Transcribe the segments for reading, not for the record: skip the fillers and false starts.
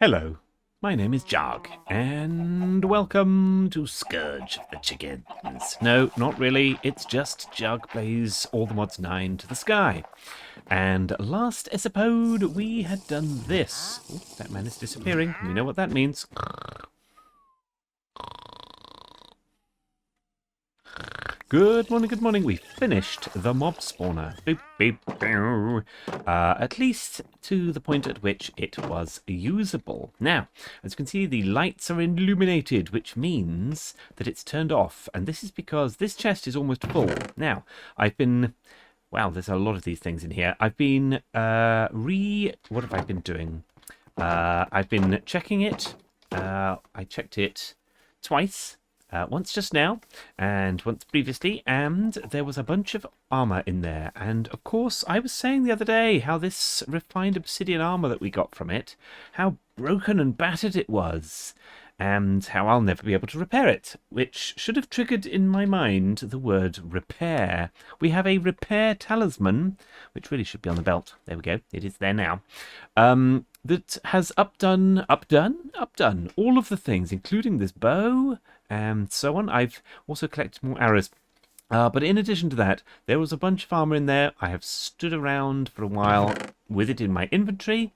Hello, my name is Jahg, and welcome to Scourge of the Chickens. No, not really, it's just Jahg plays all the mods 9 to the sky. And last episode we had done this. Ooh, that man is disappearing, we know what that means. Good morning. We finished the mob spawner. Boop, beep, bow. At least to the point at which it was usable. Now, as you can see, the lights are illuminated, which means that it's turned off. And this is because this chest is almost full. Now, I've been... Wow, there's a lot of these things in here. I've been What have I been doing? I've been checking it. I checked it twice. Once just now, and once previously, and there was a bunch of armor in there. And, of course, I was saying the other day how this refined obsidian armor that we got from it, how broken and battered it was, and how I'll never be able to repair it, which should have triggered in my mind the word repair. We have a repair talisman, which really should be on the belt. There we go. It is there now. That has updone all of the things, including this bow and so on. I've also collected more arrows. But in addition to that, there was a bunch of armor in there. I have stood around for a while with it in my inventory,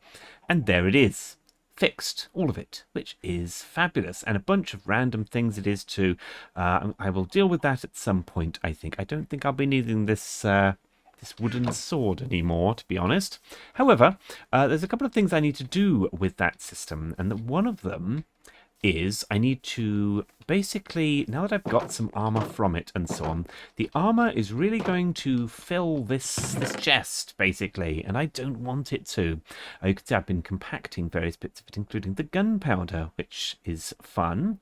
and there it is. Fixed, all of it, which is fabulous. And a bunch of random things it is too. I will deal with that at some point, I think. I don't think I'll be needing this wooden sword anymore, to be honest. However, there's a couple of things I need to do with that system, and one of them is I need to basically, now that I've got some armor from it and so on, the armor is really going to fill this chest, basically, and I don't want it to. You can see I've been compacting various bits of it, including the gunpowder, which is fun.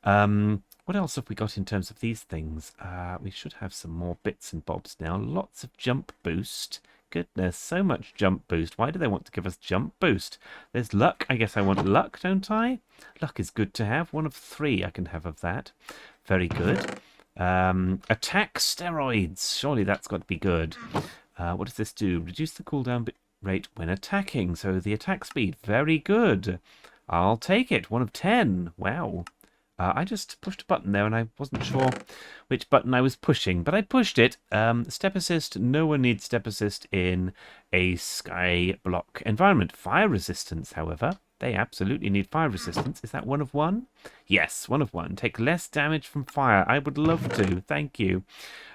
What else have we got in terms of these things? We should have some more bits and bobs now. Lots of jump boost. Goodness, so much jump boost. Why do they want to give us jump boost? There's luck. I guess I want luck, don't I? Luck is good to have. 1 of 3 I can have of that. Very good. Attack steroids. Surely that's got to be good. What does this do? Reduce the cooldown rate when attacking. So the attack speed. Very good. I'll take it. 1 of 10. Wow. I just pushed a button there and I wasn't sure which button I was pushing, but I pushed it. Step assist, no one needs step assist in a sky block environment. Fire resistance, however, they absolutely need fire resistance. Is that 1 of 1? Yes, 1 of 1. Take less damage from fire. I would love to. Thank you.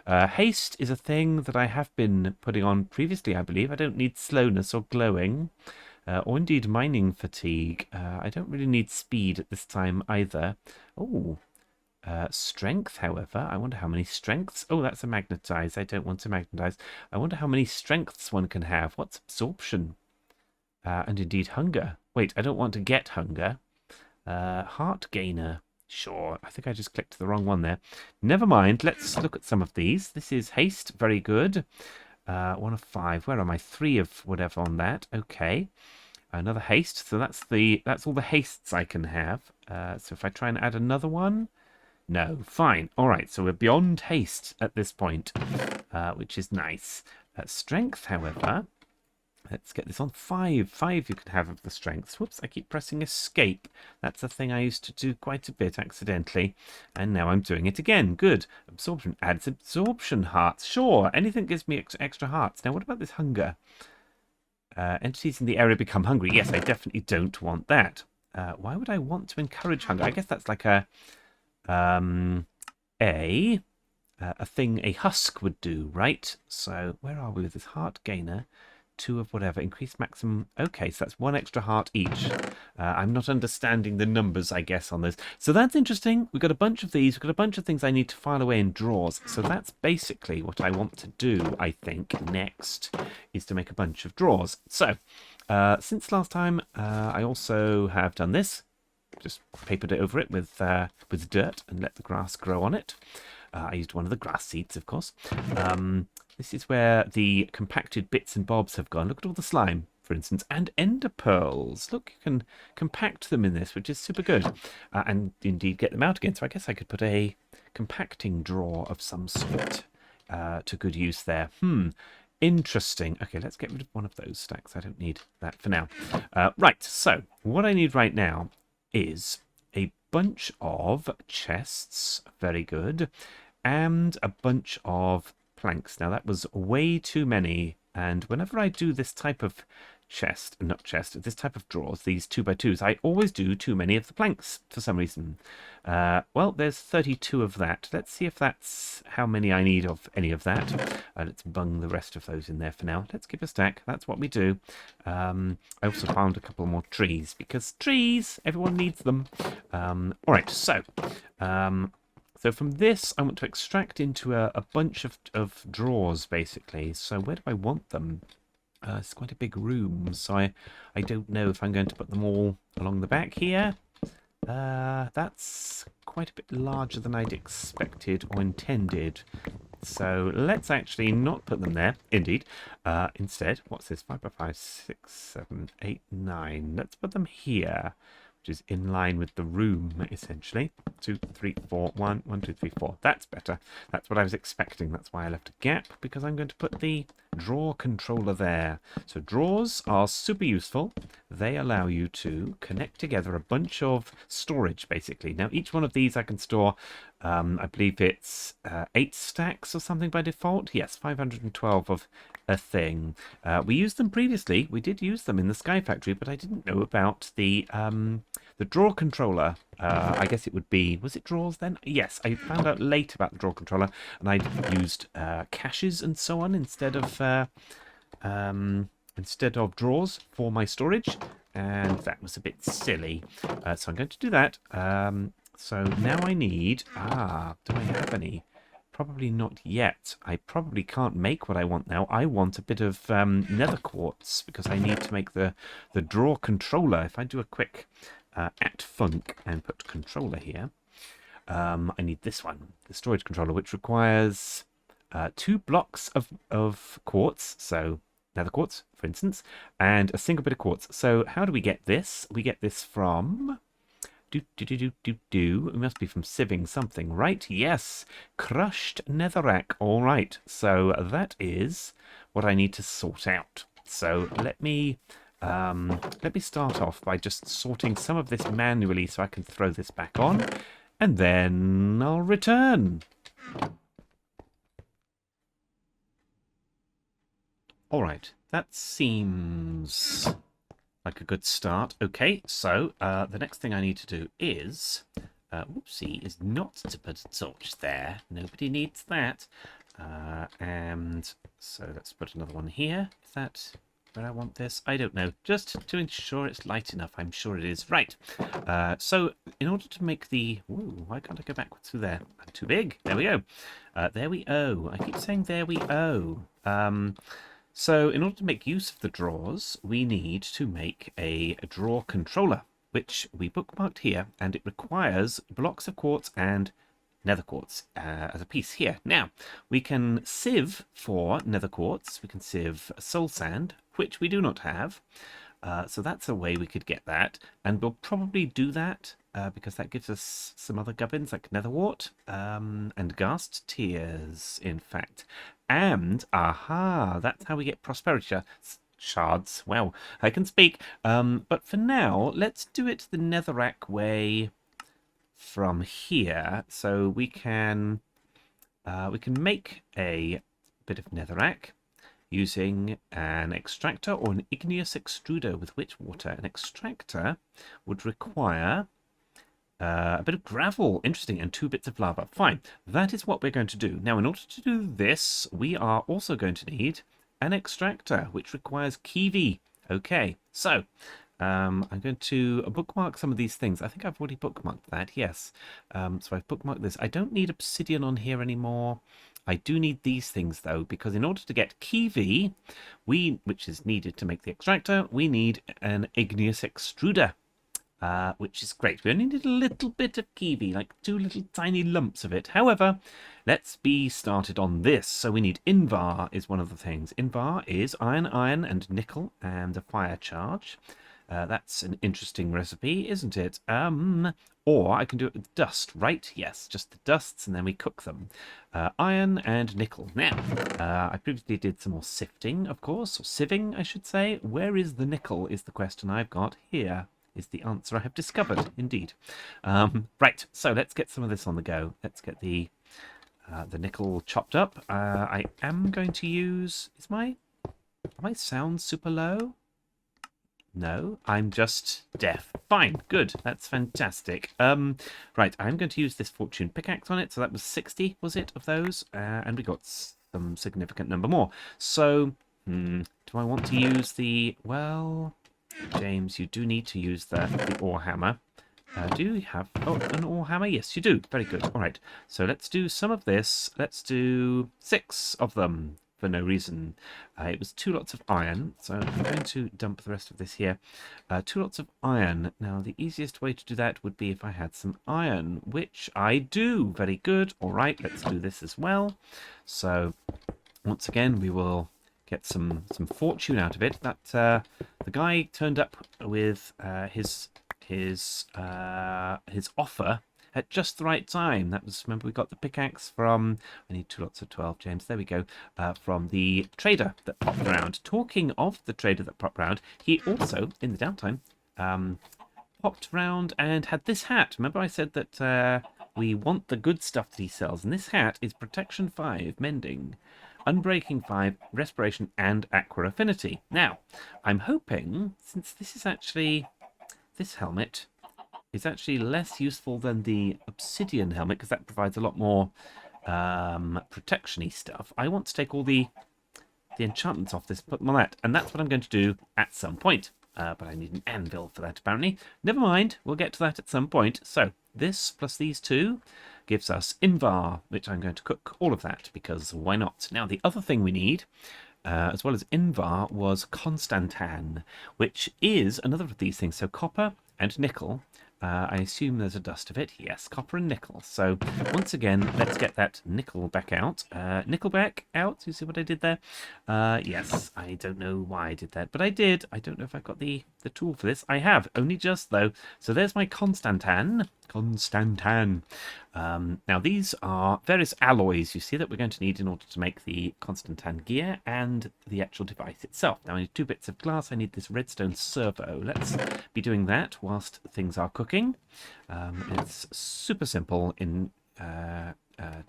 Haste is a thing that I have been putting on previously, I believe. I don't need slowness or glowing. Or indeed mining fatigue. I don't really need speed at this time either. Oh, strength, however. I wonder how many strengths. Oh, that's a magnetize. I don't want to magnetize. I wonder how many strengths one can have. What's absorption? And indeed hunger. Wait, I don't want to get hunger. Heart gainer. Sure, I think I just clicked the wrong one there. Never mind. Let's look at some of these. This is haste. Very good. 1 of 5. Where am I? 3 of whatever on that. Okay. Another haste. So that's all the hastes I can have. So if I try and add another one, no. Fine. All right. So we're beyond haste at this point, which is nice. Strength, however. Let's get this on 5. 5 you can have of the strengths. Whoops, I keep pressing escape. That's a thing I used to do quite a bit accidentally. And now I'm doing it again. Good. Absorption adds absorption hearts. Sure, anything gives me extra hearts. Now, what about this hunger? Entities in the area become hungry. Yes, I definitely don't want that. Why would I want to encourage hunger? I guess that's like a thing a husk would do, right? So where are we with this heart gainer? 2 of whatever. Increase maximum. Okay, so that's 1 extra heart each. I'm not understanding the numbers, I guess, on those. So that's interesting. We've got a bunch of these. We've got a bunch of things I need to file away in drawers. So that's basically what I want to do, I think, next, is to make a bunch of drawers. So, since last time, I also have done this. Just papered it over it with dirt and let the grass grow on it. I used 1 of the grass seeds, of course. This is where the compacted bits and bobs have gone. Look at all the slime, for instance, and ender pearls. Look, you can compact them in this, which is super good. And indeed get them out again. So I guess I could put a compacting drawer of some sort to good use there. Interesting. Okay, let's get rid of 1 of those stacks. I don't need that for now. Right, so what I need right now is a bunch of chests, very good, and a bunch of planks. Now that was way too many, and whenever I do this type of this type of drawers, these 2x2s, I always do too many of the planks for some reason. Well, there's 32 of that. Let's see if that's how many I need of any of that. Let's bung the rest of those in there for now. Let's keep a stack. That's what we do. I also found a couple more trees, because trees, everyone needs them. All right, so from this, I want to extract into a bunch of drawers, basically. So where do I want them? It's quite a big room, so I don't know if I'm going to put them all along the back here. That's quite a bit larger than I'd expected or intended. So let's actually not put them there, indeed. Instead, what's this? 5 by 5, 6, 7, 8, 9. Let's put them here, which is in line with the room, essentially. 2, 3, 4, 1, 1, 2, 3, 4. That's better. That's what I was expecting. That's why I left a gap, because I'm going to put the drawer controller there. So drawers are super useful. They allow you to connect together a bunch of storage, basically. Now, each one of these I can store, I believe it's 8 stacks or something by default. Yes, 512 of a thing. We used them previously. We did use them in the Sky Factory, but I didn't know about the drawer controller. I guess it would be, was it drawers then? Yes, I found out late about the drawer controller, and I used caches and so on instead of drawers for my storage, and that was a bit silly. So I'm going to do that. So now I need, do I have any? Probably not yet. I probably can't make what I want now. I want a bit of Nether Quartz, because I need to make the drawer controller. If I do a quick @func and put controller here, I need this one, the storage controller, which requires 2 blocks of quartz, so Nether Quartz, for instance, and a single bit of quartz. So how do we get this? We get this from... It must be from sieving something, right? Yes, crushed netherrack. All right, so that is what I need to sort out. So let me start off by just sorting some of this manually so I can throw this back on, and then I'll return. All right, that seems like a good start. Okay, so the next thing I need to do is, is not to put a torch there. Nobody needs that. And so let's put another one here. Is that where I want this? I don't know. Just to ensure it's light enough. I'm sure it is. Right. So in order to make the... Ooh, why can't I go backwards through there? I'm too big. There we go. There we go. I keep saying there we go. So in order to make use of the drawers, we need to make a drawer controller, which we bookmarked here, and it requires blocks of quartz and nether quartz as a piece here. Now, we can sieve for nether quartz, we can sieve soul sand, which we do not have, so that's a way we could get that, and we'll probably do that because that gives us some other gubbins like netherwort and ghast tears, in fact. And, aha, that's how we get prosperity shards. Well, I can speak. But for now, let's do it the Netherrack way from here. So we can make a bit of Netherrack using an extractor or an igneous extruder with witch water. An extractor would require a bit of gravel, interesting, and 2 bits of lava. Fine, that is what we're going to do. Now, in order to do this, we are also going to need an extractor, which requires Kivi. Okay, so I'm going to bookmark some of these things. I think I've already bookmarked that, yes. So I've bookmarked this. I don't need obsidian on here anymore. I do need these things, though, because in order to get Kivi, which is needed to make the extractor, we need an igneous extruder. Which is great. We only need a little bit of Kivi, like 2 little tiny lumps of it. However, let's be started on this. So we need Invar is one of the things. Invar is iron, and nickel, and a fire charge. That's an interesting recipe, isn't it? Or I can do it with dust, right? Yes, just the dusts, and then we cook them. Iron and nickel. Now, I previously did some more sifting, of course, or sieving, I should say. Where is the nickel is the question I've got here. is the answer I have discovered, indeed. Right, so let's get some of this on the go. Let's get the nickel chopped up. I am going to use... Is my sound super low? No, I'm just deaf. Fine, good. That's fantastic. Right, I'm going to use this fortune pickaxe on it. So that was 60, was it, of those? And we got some significant number more. So, do I want to use the... Well, James, you do need to use the ore hammer. Do you have an ore hammer? Yes, you do. Very good. All right, so let's do some of this. Let's do 6 of them. For no reason. It was 2 lots of iron, so I'm going to dump the rest of this here. 2 lots of iron. Now, the easiest way to do that would be if I had some iron, which I do. Very good. All right, let's do this as well. So, once again, we will get some fortune out of it. That the guy turned up with his offer at just the right time. That was, remember, we got the pickaxe from, I need 2 lots of 12, James, there we go, from the trader that popped around. Talking of the trader that popped around, he also, in the downtime, popped around and had this hat. Remember I said that we want the good stuff that he sells, and this hat is Protection 5, Mending, Unbreaking 5, Respiration, and Aqua Affinity. Now, I'm hoping, since this is actually, this helmet is actually less useful than the obsidian helmet, because that provides a lot more protection-y stuff. I want to take all the enchantments off this, put them on that, and that's what I'm going to do at some point. But I need an anvil for that, apparently. Never mind, we'll get to that at some point. So, this plus these 2 gives us Invar, which I'm going to cook all of that, because why not? Now, the other thing we need, as well as Invar, was Constantan, which is another of these things. So, copper and nickel. I assume there's a dust of it. Yes, copper and nickel. So, once again, let's get that nickel back out. Nickel back out. You see what I did there? Yes, I don't know why I did that, but I did. I don't know if I've got the tool for this. I have, only just, though. So, there's my Constantan. Now, these are various alloys, you see, that we're going to need in order to make the Constantan gear and the actual device itself. Now, I need 2 bits of glass. I need this redstone servo. Let's be doing that whilst things are cooking. It's super simple to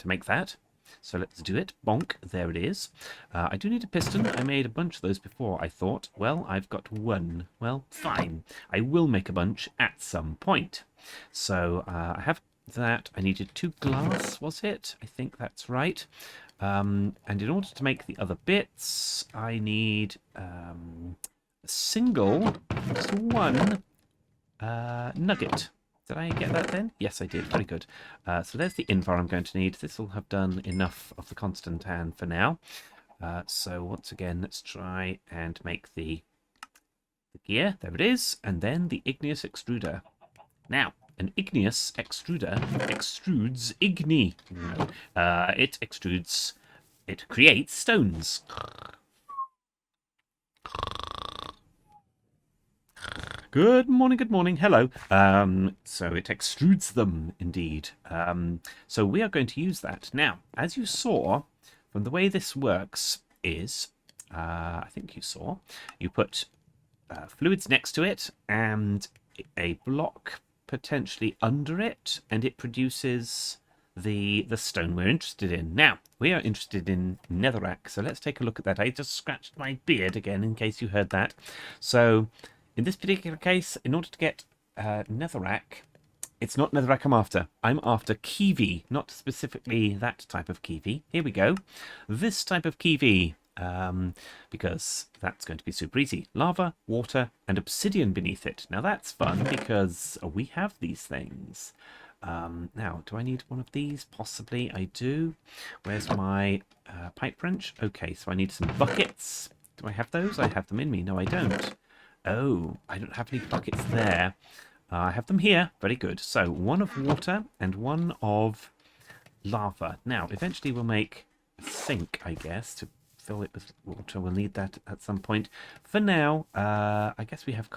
make that. So let's do it. Bonk. There it is. I do need a piston. I made a bunch of those before, I thought. Well, I've got 1. Well, fine. I will make a bunch at some point. So I have that. I needed 2 glass, was it? I think that's right. And in order to make the other bits, I need a single, just 1 nugget. Did I get that then? Yes, I did. Very good. So there's the Invar I'm going to need. This will have done enough of the Constantan for now. So once again, let's try and make the gear. There it is. And then the igneous extruder. Now, an igneous extruder extrudes igni. It extrudes... It creates stones. Good morning, hello. So it extrudes them, indeed. So we are going to use that. Now, as you saw, from the way this works is, I think you saw, you put fluids next to it and a block potentially under it, and it produces the stone we're interested in. Now, we are interested in Netherrack, so let's take a look at that. I just scratched my beard again, in case you heard that. So... in this particular case, in order to get Netherrack, it's not Netherrack I'm after. I'm after Kivi, not specifically that type of Kivi. Here we go. This type of Kivi, because that's going to be super easy. Lava, water, and obsidian beneath it. Now that's fun because we have these things. Now, do I need one of these? Possibly I do. Where's my pipe wrench? Okay, so I need some buckets. Do I have those? I have them in me. No, I don't. Oh, I don't have any buckets there. I have them here. Very good. So, 1 of water and 1 of lava. Now, eventually we'll make a sink, I guess, to fill it with water. We'll need that at some point. For now, I guess we have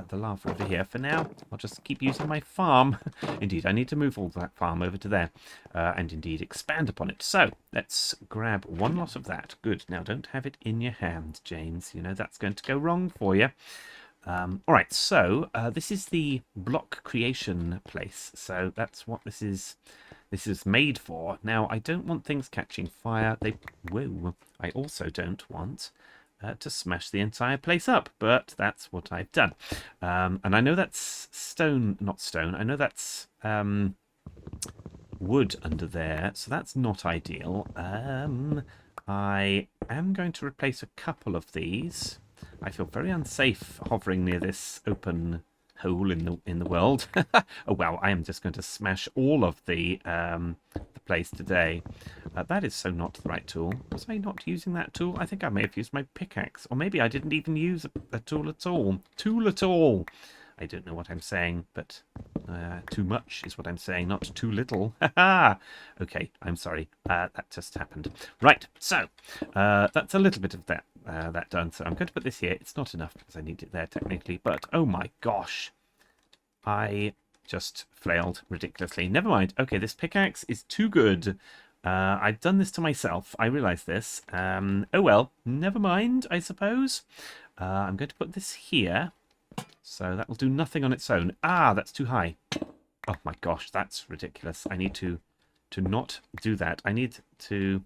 the lava over here. For now, I'll just keep using my farm. Indeed, I need to move all that farm over to there. And indeed, expand upon it. So, let's grab 1 lot of that. Good. Now, don't have it in your hand, James. You know, that's going to go wrong for you. All right, so this is the block creation place. So that's what this is. This is made for. Now, I don't want things catching fire. Whoa. I also don't want to smash the entire place up, but that's what I've done. And I know that's stone, not stone. I know that's wood under there, so that's not ideal. I am going to replace a couple of these. I feel very unsafe hovering near this open hole in the world. Oh well, I am just going to smash all of the place today. That is so not the right tool. Was I not using that tool? I think I may have used my pickaxe, or maybe I didn't even use a tool at all. Tool at all. I don't know what I'm saying, but too much is what I'm saying, not too little. Okay, I'm sorry. That just happened. Right, so that's a little bit of that done. So I'm going to put this here. It's not enough because I need it there technically, but oh my gosh. I just flailed ridiculously. Never mind. Okay, this pickaxe is too good. I've done this to myself. I realise this. Oh well, never mind, I suppose. I'm going to put this here. So that will do nothing on its own. Ah, that's too high. Oh my gosh, that's ridiculous. I need to not do that. I need to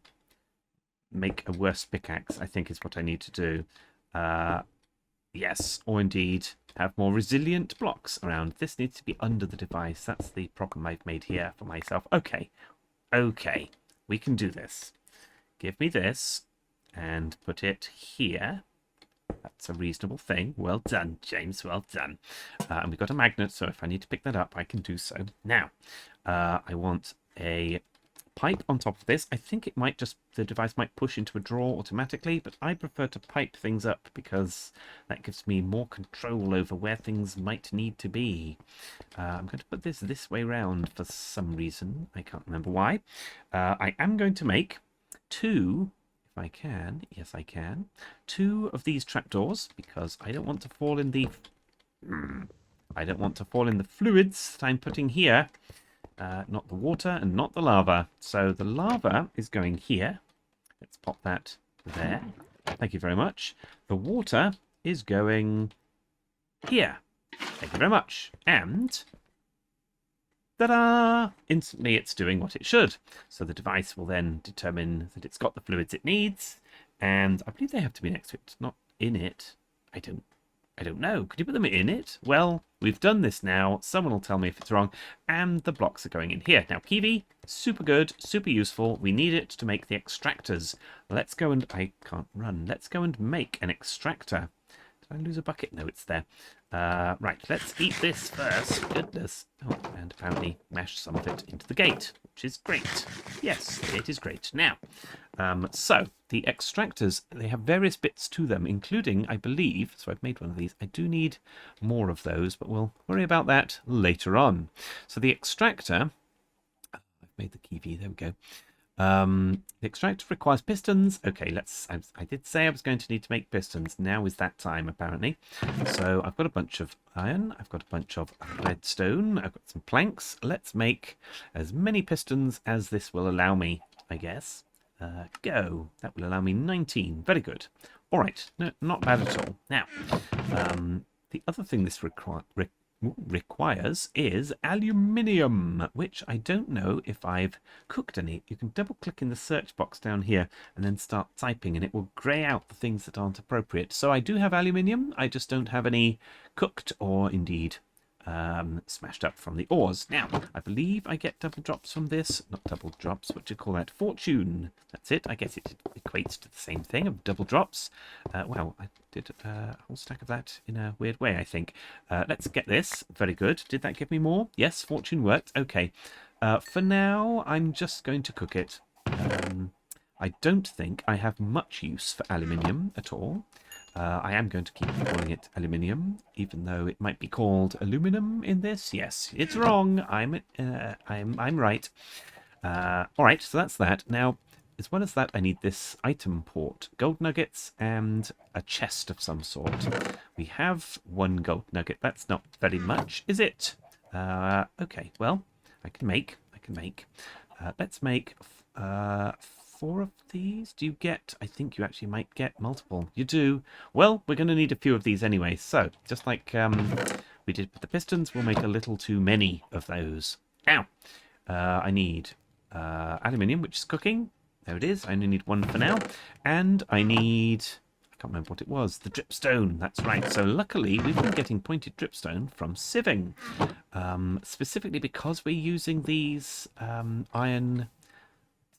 make a worse pickaxe, I think is what I need to do. Yes, or indeed have more resilient blocks around. This needs to be under the device. That's the problem I've made here for myself. Okay, okay, we can do this. Give me this and put it here. That's a reasonable thing. Well done, James. Well done. And we've got a magnet, so if I need to pick that up, I can do so. Now, I want a pipe on top of this. I think it might just, the device might push into a drawer automatically, but I prefer to pipe things up because that gives me more control over where things might need to be. I'm going to put this way round for some reason. I can't remember why. I am going to make two... If I can, yes I can, two of these trapdoors because I don't want to fall in the fluids that I'm putting here. Not the water and not the lava. So the lava is going here. Let's pop that there. Thank you very much. The water is going here. Thank you very much. And ta-da! Instantly it's doing what it should. So the device will then determine that it's got the fluids it needs, and I believe they have to be next to it, not in it. I don't know. Could you put them in it? Well, we've done this now. Someone will tell me if it's wrong. And the blocks are going in here. Now, Kivi, super good, super useful. We need it to make the extractors. Let's go and... I can't run. Let's go and make an extractor. Did I lose a bucket? No, it's there. Right, let's eat this first. Goodness. Oh, and apparently mash some of it into the gate, which is great. Yes, the gate is great. Now, so the extractors, they have various bits to them, including, I believe, so I've made one of these. I do need more of those, but we'll worry about that later on. So the extractor, I've made the Kivi, there we go. The extractor requires pistons. Okay, I did say I was going to need to make pistons. Now is that time, apparently. So I've got a bunch of iron. I've got a bunch of redstone. I've got some planks. Let's make as many pistons as this will allow me, I guess. Go. That will allow me 19. Very good. All right. No, not bad at all. Now, the other thing this requires is aluminium, which I don't know if I've cooked any. You can double click in the search box down here and then start typing and it will grey out the things that aren't appropriate. So I do have aluminium, I just don't have any cooked or indeed smashed up from the ores. Now, I believe I get double drops from this. Not double drops, what do you call that? Fortune. That's it. I guess it equates to the same thing of double drops. Well, I did a whole stack of that in a weird way, I think. Let's get this. Very good. Did that give me more? Yes, fortune worked. Okay. For now, I'm just going to cook it. I don't think I have much use for aluminium at all. I am going to keep calling it aluminium, even though it might be called aluminum in this. Yes, it's wrong. I'm right. All right, so that's that. Now, as well as that, I need this item port, gold nuggets, and a chest of some sort. We have one gold nugget. That's not very much, is it? Okay, well, I can make. Let's make 4 4 of these? Do you get... I think you actually might get multiple. You do. Well, we're going to need a few of these anyway. So, just like we did with the pistons, we'll make a little too many of those. Now, I need aluminium, which is cooking. There it is. I only need 1 for now. And I need... I can't remember what it was. The dripstone. That's right. So luckily, we've been getting pointed dripstone from sieving. Specifically because we're using these iron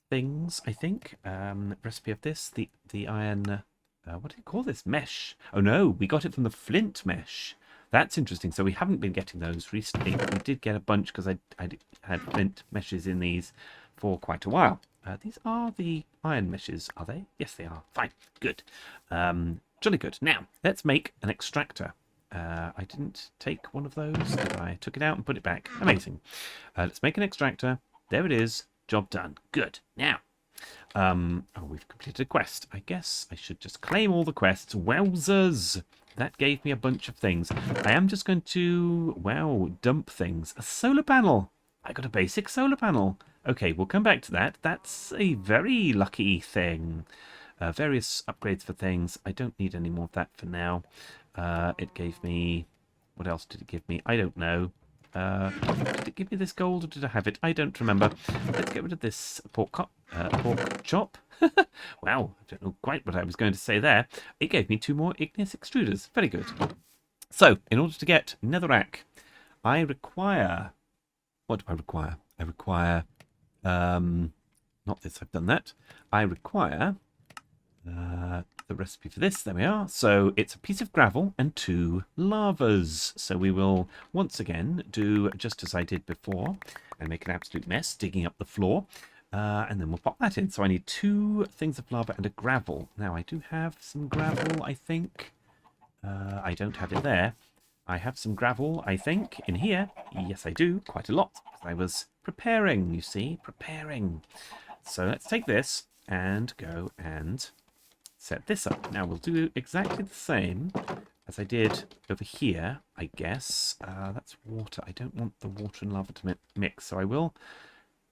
things, I think. Recipe of this. The iron... what do you call this? Mesh. Oh no, we got it from the flint mesh. That's interesting. So we haven't been getting those recently. We did get a bunch because I had flint meshes in these for quite a while. These are the iron meshes, are they? Yes, they are. Fine. Good. Jolly good. Now, let's make an extractor. I didn't take one of those. I took it out and put it back. Amazing. Let's make an extractor. There it is. Job done. Good. Now, oh, we've completed a quest. I guess I should just claim all the quests. Wowzers! That gave me a bunch of things. I am just going to, wow, dump things. A solar panel. I got a basic solar panel. Okay, we'll come back to that. That's a very lucky thing. Various upgrades for things. I don't need any more of that for now. It gave me... What else did it give me? I don't know. Did it give me this gold or did I have it? I don't remember. Let's get rid of this pork chop. Wow, I don't know quite what I was going to say there. It gave me 2 more igneous extruders. Very good. So, in order to get Netherrack, I require... What do I require? I require... not this, I've done that. I require the recipe for this. There we are. So it's a piece of gravel and 2 lavas. So we will once again do just as I did before and make an absolute mess, digging up the floor. And then we'll pop that in. So I need 2 things of lava and a gravel. Now I do have some gravel, I think. I don't have it there. I have some gravel, I think, in here. Yes, I do. Quite a lot. I was preparing, you see. Preparing. So let's take this and go and set this up. Now, we'll do exactly the same as I did over here, I guess. That's water. I don't want the water and lava to mix, so I will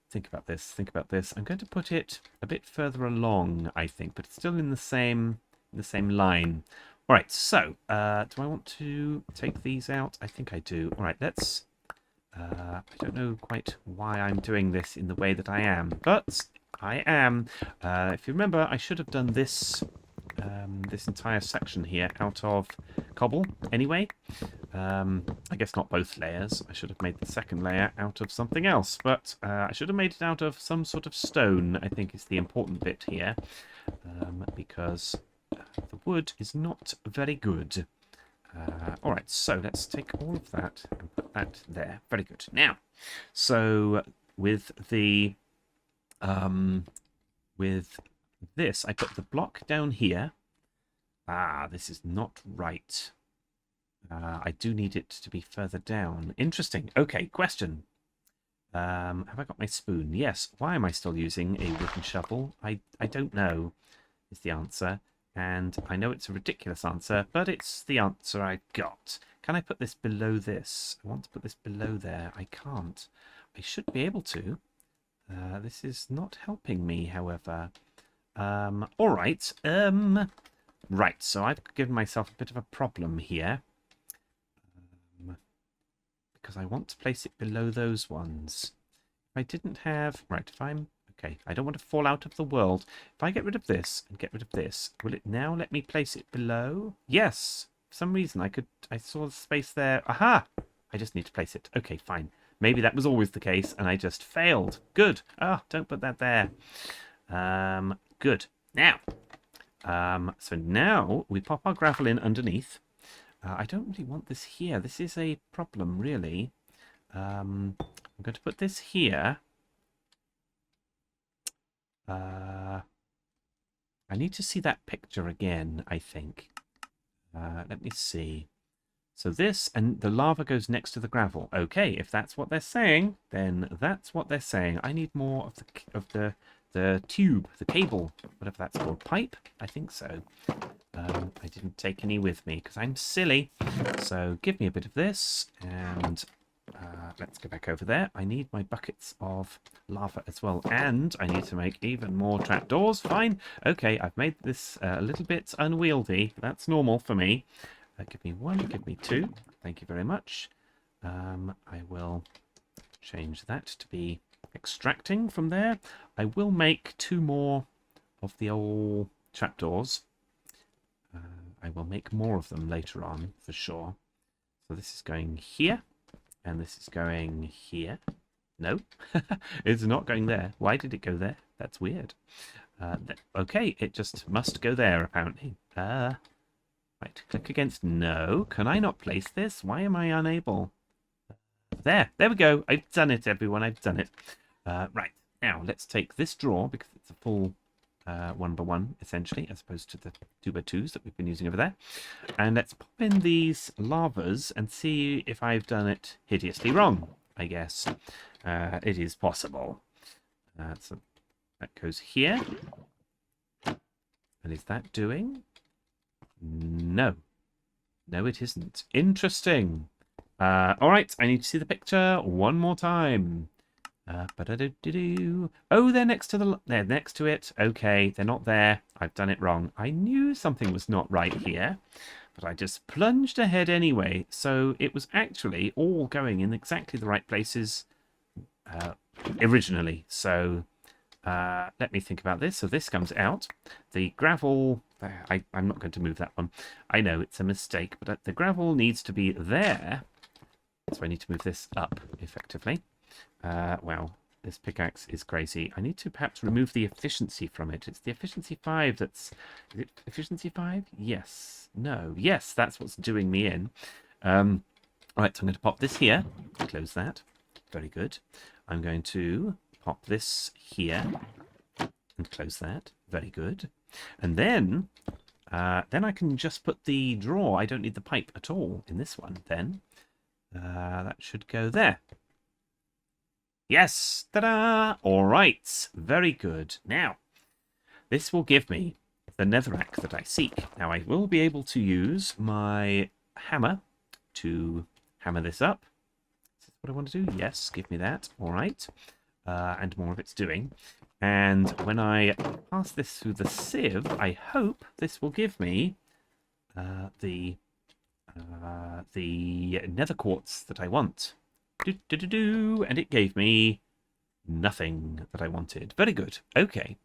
think about this. Think about this. I'm going to put it a bit further along, I think, but it's still in the same line. All right, so do I want to take these out? I think I do. All right, let's... I don't know quite why I'm doing this in the way that I am, but I am. If you remember, I should have done this this entire section here out of cobble anyway. I guess not both layers. I should have made the second layer out of something else, but I should have made it out of some sort of stone, I think is the important bit here, because... the wood is not very good. All right, so let's take all of that and put that there. Very good. Now, so with the with this, I put the block down here. Ah, this is not right. I do need it to be further down. Interesting. Okay, question. Have I got my spoon? Yes. Why am I still using a wooden shovel? I don't know is the answer. And I know it's a ridiculous answer, but it's the answer I got. Can I put this below this? I want to put this below there. I can't. I should be able to. This is not helping me, however. All right. Right, so I've given myself a bit of a problem here. Because I want to place it below those ones. If I didn't have... Right, if I'm... Okay, I don't want to fall out of the world. If I get rid of this and get rid of this, will it now let me place it below? Yes. For some reason, I saw the space there. Aha! I just need to place it. Okay, fine. Maybe that was always the case, and I just failed. Good. Oh, don't put that there. Good. Now, so now we pop our gravel in underneath. I don't really want this here. This is a problem, really. I'm going to put this here. I need to see that picture again, I think. Let me see. So this, and the lava goes next to the gravel. Okay, if that's what they're saying, then that's what they're saying. I need more of the tube, the cable, whatever that's called. Pipe? I think so. I didn't take any with me because I'm silly. So give me a bit of this, and Let's go back over there. I need my buckets of lava as well. And I need to make even more trapdoors. Fine. Okay, I've made this a little bit unwieldy. That's normal for me. Give me one, give me two. Thank you very much. I will change that to be extracting from there. I will make 2 more of the old trapdoors. I will make more of them later on, for sure. So this is going here. And this is going here. No, it's not going there. Why did it go there? That's weird. Okay, it just must go there, apparently. Right, click against no. Can I not place this? Why am I unable? There we go. I've done it, everyone. I've done it. Right, now let's take this drawer, because it's a full 1x1, essentially, as opposed to the 2x2s that we've been using over there. And let's pop in these lavas and see if I've done it hideously wrong, I guess. It is possible. So that goes here. And is that doing? No. No, it isn't. Interesting. All right, I need to see the picture one more time. Oh, they're next to it. Okay, they're not there. I've done it wrong. I knew something was not right here, but I just plunged ahead anyway. So it was actually all going in exactly the right places originally. So let me think about this. So this comes out. The gravel, I'm not going to move that one. I know it's a mistake, but the gravel needs to be there. So I need to move this up effectively. Wow, this pickaxe is crazy. I need to perhaps remove the efficiency from it. It's the efficiency 5 that's... Is it efficiency 5? Yes. No. Yes, that's what's doing me in. All right, so I'm going to pop this here. Close that. Very good. I'm going to pop this here and close that. Very good. And then I can just put the drawer. I don't need the pipe at all in this one then. That should go there. Yes! Ta-da! All right. Very good. Now, this will give me the netherrack that I seek. Now, I will be able to use my hammer to hammer this up. Is this what I want to do? Yes, give me that. All right. And more of it's doing. And when I pass this through the sieve, I hope this will give me the nether quartz that I want. And it gave me nothing that I wanted. Very good. Okay.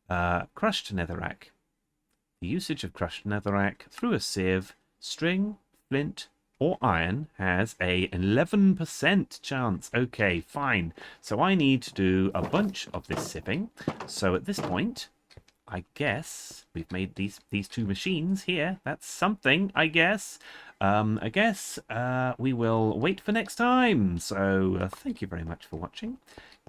Crushed netherrack. The usage of crushed netherrack through a sieve, string, flint, or iron has a 11% chance. Okay, fine. So I need to do a bunch of this sieving. So at this point, I guess we've made these 2 machines here. That's something, I guess. We will wait for next time. So thank you very much for watching.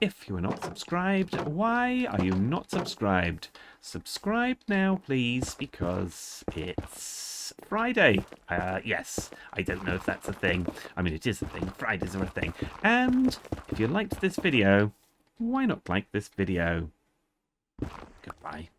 If you are not subscribed, why are you not subscribed? Subscribe now, please, because it's Friday. Yes, I don't know if that's a thing. I mean, it is a thing. Fridays are a thing. And if you liked this video, why not like this video? Goodbye.